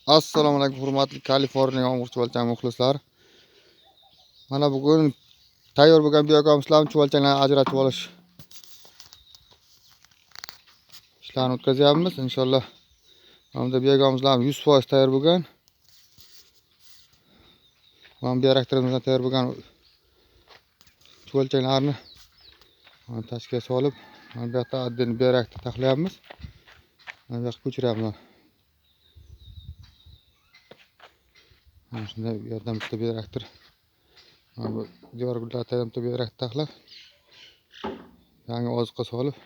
Assalomu alaykum hurmatli Kaliforniya yomg'ir chuvalchang muxlislar. Mana bugun tayyor bo'lgan biokomslarni chuvalchanglarni ajratib olish ishlarini o'tkazyapmiz. Inshaalloh mana biokomslarimiz 100% tayyor bo'lgan. Mana bioreaktorimizdan tayyor bo'lgan chuvalchanglarni tashkilga solib, mana bu yoqda oddiy bioreaktor taxlayapmiz. Mana bu yoqqa ko'chiryapmiz. Mana shunday yerdan bitta bioreaktor. Mana bu devorgullarga bitta bioreaktor taxlab, yangi oziqa solib,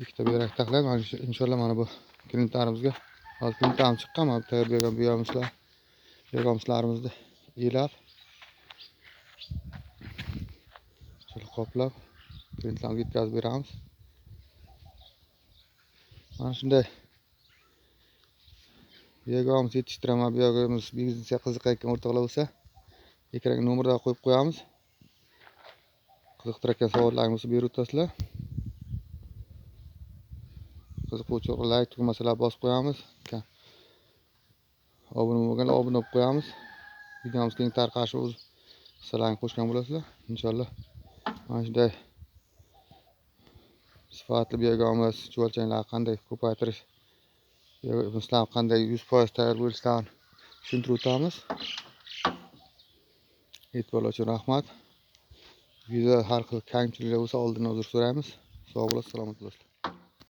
ikkita bioreaktor taxlab, mana inshaalloh mana bu klientlarimizga hozir klientlarimiz chiqqan, mana tayyor bo'lgan biokomslarimizni ilab, shuni qoplab klientlarga yetkazib beramiz. Mana shunday biokoms yetishtiraman, biokoms biznesga qiziqayotgan o'rtoqlar bo'lsa, ekranga nomerdan qo'yib qo'yamiz. Qiziqtirayotgan savollaringiz bo'lsa berib o'tasizlar. Qiziquvchi like tugmasiga bosib qo'yamiz. Obuna bo'lganlar obuna bo'lib qo'yamiz. Videomiz keng tarqalishi o'z hissalarni qo'shgan bo'lasizlar. Inshaalloh mana shunday sifatli biokoms chuvalchanglarni qanday ko'paytirish, biokomslarni qanday 100% tayyor bo'lishlarini tushuntirib o'tamiz. E'tibor uchun rahmat. Video har xil kamchiliklar bo'lsa oldindan uzr so'raymiz. Sog' bo'lasiz, salomat bo'lasiz.